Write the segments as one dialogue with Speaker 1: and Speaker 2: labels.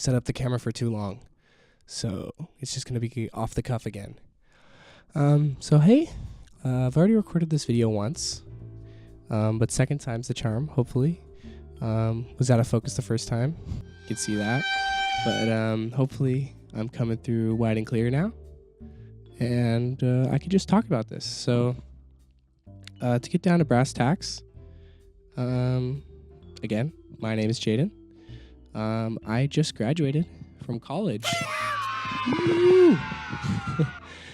Speaker 1: set up the camera for too long. So it's just going to be off the cuff again. Hey, I've already recorded this video once, but second time's the charm, hopefully. Was out of focus the first time. You can see that. But hopefully I'm coming through wide and clear now. And I could just talk about this. So to get down to brass tacks, again, my name is Jaden. I just graduated from college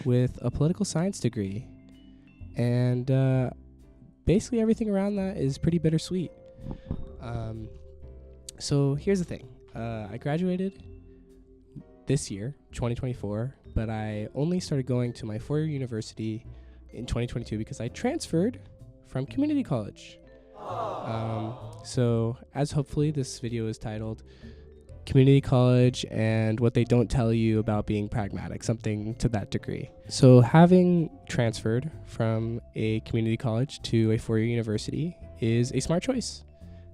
Speaker 1: with a political science degree. And basically everything around that is pretty bittersweet. So here's the thing. I graduated this year, 2024, but I only started going to my four-year university in 2022 because I transferred from community college. So as hopefully this video is titled Community College and What They Don't Tell You About Being Pragmatic, something to that degree. So having transferred from a community college to a four-year university is a smart choice.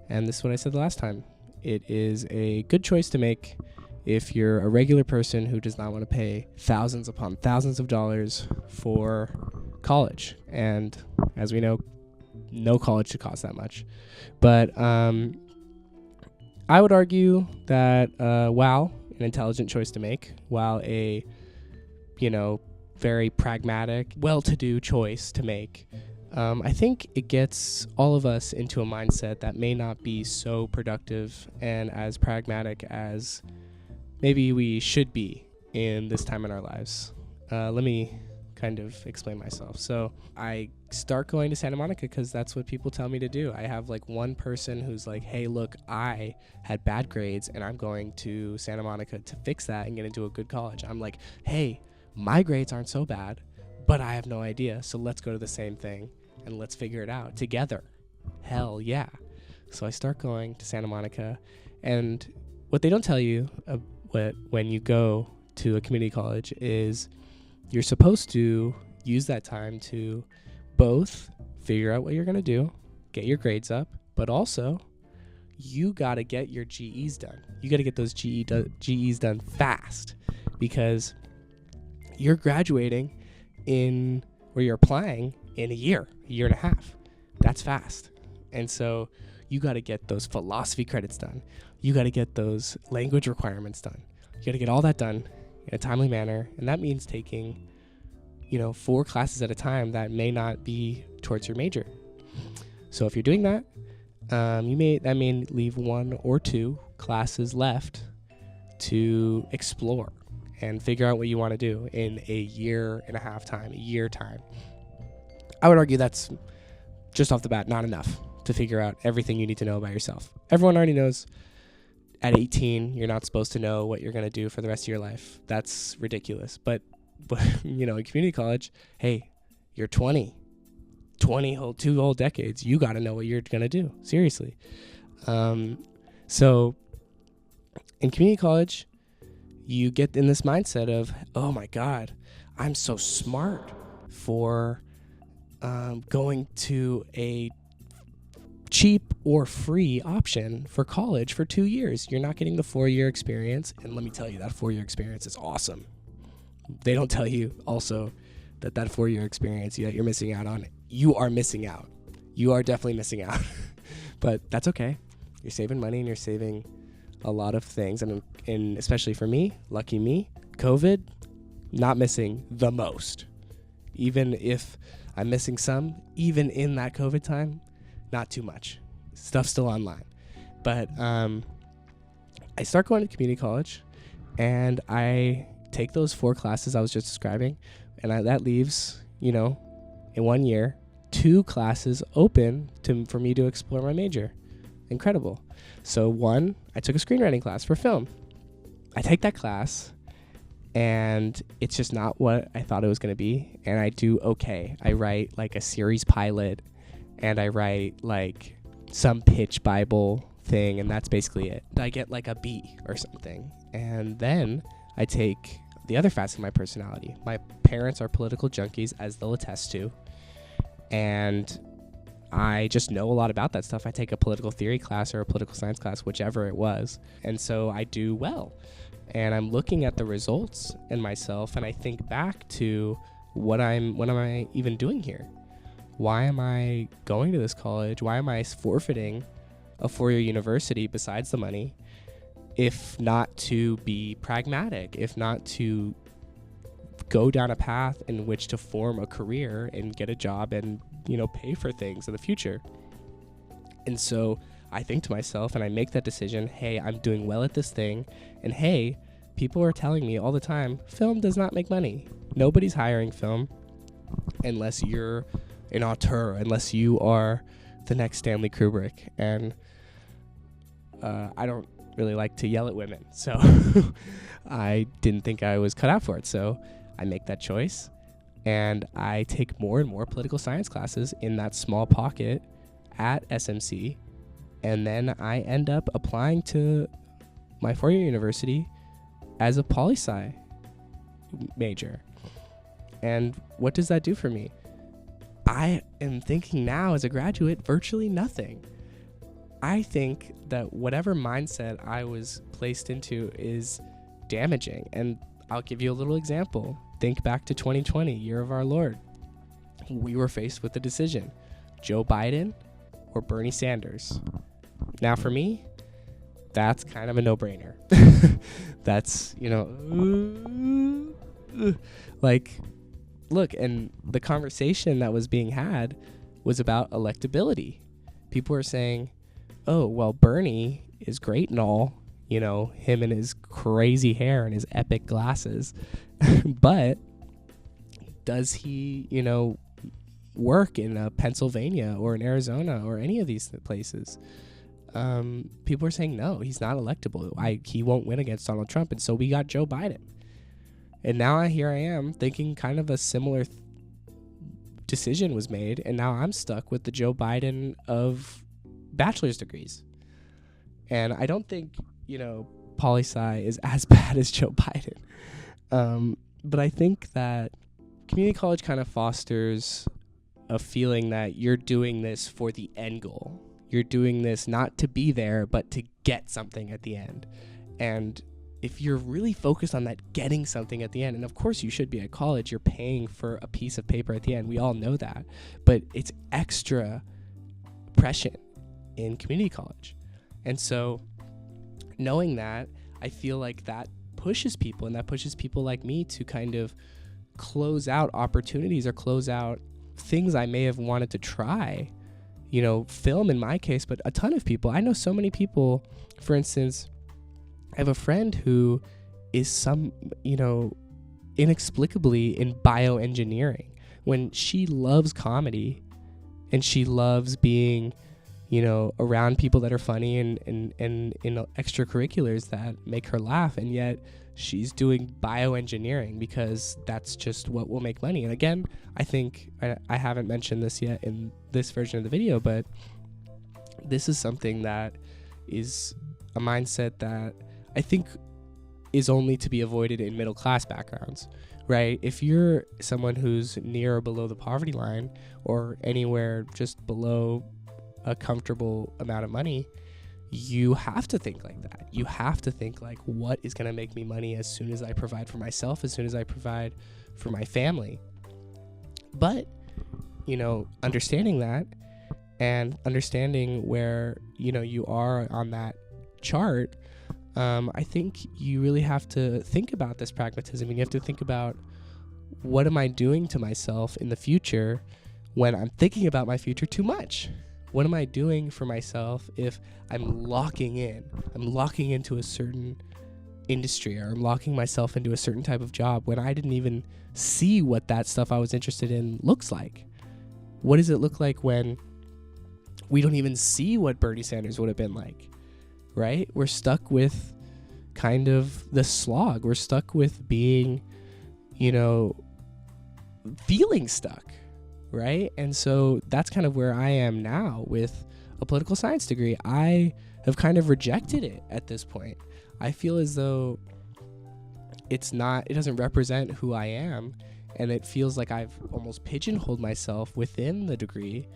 Speaker 1: And this is what I said the last time. It is a good choice to make if you're a regular person who does not want to pay thousands upon thousands of dollars for college. And as we know, no college should cost that much. But I would argue that while an intelligent choice to make, while a, very pragmatic, well-to-do choice to make, I think it gets all of us into a mindset that may not be so productive and as pragmatic as maybe we should be in this time in our lives. Let me kind of explain myself. So I start going to Santa Monica because that's what people tell me to do. I have like one person who's like, hey, look, I had bad grades and I'm going to Santa Monica to fix that and get into a good college. I'm like, hey, my grades aren't so bad, but I have no idea. So let's go to the same thing and let's figure it out together. Hell yeah. So I start going to Santa Monica, and what they don't tell you when you go to a community college is you're supposed to use that time to both figure out what you're going to do, get your grades up, but also you got to get your GEs done. You got to get those GEs done fast, because you're graduating you're applying in a year and a half. That's fast. And so you got to get those philosophy credits done. You got to get those language requirements done. You got to get all that done in a timely manner. And that means taking, 4 classes at a time that may not be towards your major. So if you're doing that, that may leave 1 or 2 classes left to explore and figure out what you want to do in a year time. I would argue that's just off the bat not enough to figure out everything you need to know about yourself. Everyone already knows at 18 you're not supposed to know what you're going to do for the rest of your life. That's ridiculous. But in community college, hey, you're 20 2 whole decades. You got to know what you're going to do. Seriously. So in community college, you get in this mindset of, oh my God, I'm so smart for going to a cheap or free option for college for 2 years. You're not getting the 4-year experience. And let me tell you, that 4-year experience is awesome. They don't tell you also that 4-year experience that you're missing out on, you are missing out. You are definitely missing out. But that's okay. You're saving money and you're saving a lot of things. And especially for me, lucky me, COVID, not missing the most. Even if I'm missing some, even in that COVID time, not too much. Stuff's still online. But I start going to community college, and I take those 4 classes I was just describing, and that leaves, in 1 year, 2 classes open for me to explore my major. Incredible. So 1, I took a screenwriting class for film. I take that class, and it's just not what I thought it was going to be, and I do okay. I write like a series pilot, and I write like some pitch Bible thing, and that's basically it. I get like a B or something. And then I take the other facet of my personality. My parents are political junkies, as they'll attest to, and I just know a lot about that stuff. I take a political theory class or a political science class, whichever it was. And so I do well. And I'm looking at the results in myself, and I think back to what am I even doing here? Why am I going to this college? Why am I forfeiting a 4-year university besides the money, if not to be pragmatic, if not to go down a path in which to form a career and get a job and, pay for things in the future? And so I think to myself, and I make that decision, hey, I'm doing well at this thing, and hey, people are telling me all the time, film does not make money. Nobody's hiring film unless you're an auteur, unless you are the next Stanley Kubrick. And I don't really like to yell at women, so I didn't think I was cut out for it. So I make that choice, and I take more and more political science classes in that small pocket at SMC, and then I end up applying to my 4-year university as a poli-sci major. And what does that do for me? I am thinking now as a graduate, virtually nothing. I think that whatever mindset I was placed into is damaging. And I'll give you a little example. Think back to 2020, year of our Lord. We were faced with the decision, Joe Biden or Bernie Sanders. Now for me, that's kind of a no-brainer. That's, look, and the conversation that was being had was about electability. People were saying, oh, well, Bernie is great and all, him and his crazy hair and his epic glasses. But does he, work in Pennsylvania or in Arizona or any of these places? People are saying, no, he's not electable. He won't win against Donald Trump. And so we got Joe Biden. And now here I am thinking kind of a similar decision was made. And now I'm stuck with the Joe Biden of bachelor's degrees. And I don't think, poli-sci is as bad as Joe Biden. But I think that community college kind of fosters a feeling that you're doing this for the end goal. You're doing this not to be there, but to get something at the end. And if you're really focused on that getting something at the end, and of course you should be at college, you're paying for a piece of paper at the end. We all know that. But it's extra prescient in community college. And so knowing that, I feel like that pushes people, and that pushes people like me to kind of close out opportunities or close out things I may have wanted to try. Film in my case, but a ton of people. I know so many people. For instance, I have a friend who is inexplicably in bioengineering, when she loves comedy and she loves being, around people that are funny and in extracurriculars that make her laugh. And yet she's doing bioengineering because that's just what will make money. And again, I think I haven't mentioned this yet in this version of the video, but this is something that is a mindset that I think is only to be avoided in middle class backgrounds, right? If you're someone who's near or below the poverty line or anywhere just below a comfortable amount of money, you have to think like that. You have to think like, what is going to make me money as soon as I provide for myself, as soon as I provide for my family? But, understanding that and understanding where, you are on that chart, I think you really have to think about this pragmatism, and you have to think about, what am I doing to myself in the future when I'm thinking about my future too much? What am I doing for myself if I'm locking into a certain industry, or I'm locking myself into a certain type of job when I didn't even see what that stuff I was interested in looks like? What does it look like when we don't even see what Bernie Sanders would have been like, right? We're stuck with kind of the slog. We're stuck with being, feeling stuck. Right? And so that's kind of where I am now with a political science degree. I have kind of rejected it at this point. I feel as though it doesn't represent who I am, and it feels like I've almost pigeonholed myself within the degree,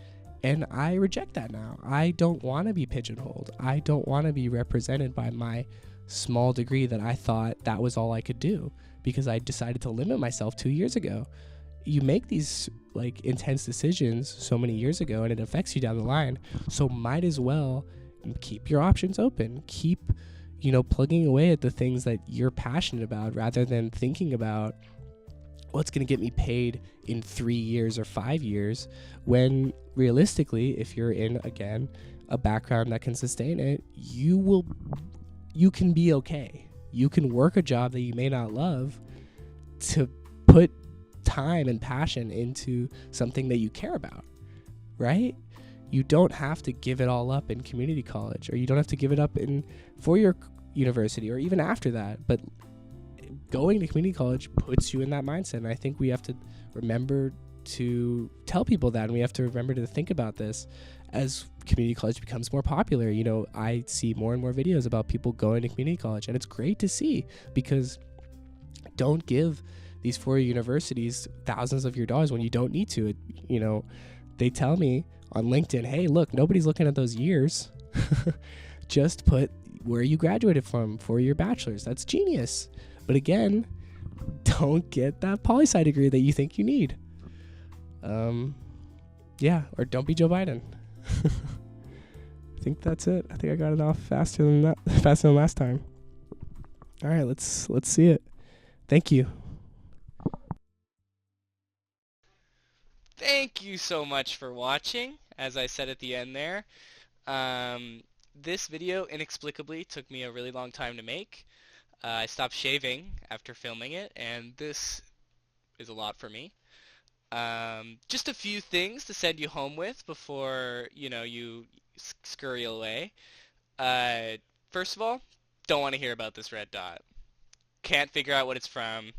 Speaker 1: And I reject that now. I don't want to be pigeonholed. I don't want to be represented by my small degree that I thought that was all I could do, because I decided to limit myself 2 years ago. You make these like intense decisions so many years ago and it affects you down the line. So might as well keep your options open. Keep, plugging away at the things that you're passionate about rather than thinking about what's going to get me paid in 3 years or 5 years, when realistically, if you're in, again, a background that can sustain it, you can be okay. You can work a job that you may not love to put time and passion into something that you care about, right? You don't have to give it all up in community college, or you don't have to give it up in 4-year university or even after that. But going to community college puts you in that mindset. And I think we have to remember to tell people that, and we have to remember to think about this as community college becomes more popular. I see more and more videos about people going to community college, and it's great to see, because don't give these 4-year universities thousands of your dollars when you don't need to. They tell me on LinkedIn, hey, look, nobody's looking at those years. Just put where you graduated from for your bachelor's. That's genius. But again, don't get that poli-sci degree that you think you need. Yeah, or don't be Joe Biden. I think that's it. I think I got it off faster than last time. All right, let's see it. Thank you.
Speaker 2: Thank you so much for watching. As I said at the end there, this video inexplicably took me a really long time to make. I stopped shaving after filming it, and this is a lot for me. Just a few things to send you home with before, you scurry away. First of all, don't want to hear about this red dot. Can't figure out what it's from.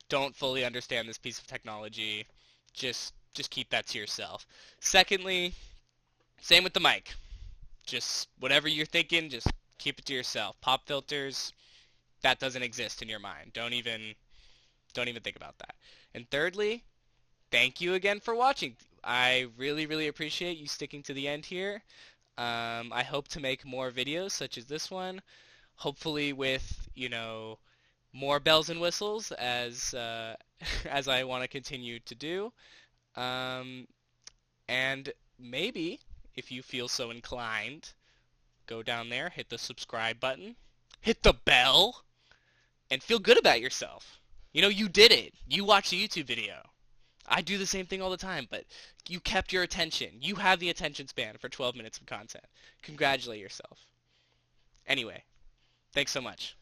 Speaker 2: Don't fully understand this piece of technology. Just keep that to yourself. Secondly, same with the mic. Just whatever you're thinking, just keep it to yourself. Pop filters, that doesn't exist in your mind. Don't even think about that. And thirdly, thank you again for watching. I really, really appreciate you sticking to the end here. I hope to make more videos such as this one, hopefully with, more bells and whistles as as I want to continue to do. And maybe, if you feel so inclined, go down there, hit the subscribe button, hit the bell, and feel good about yourself. You did it. You watched a YouTube video. I do the same thing all the time, but you kept your attention. You have the attention span for 12 minutes of content. Congratulate yourself. Anyway, thanks so much.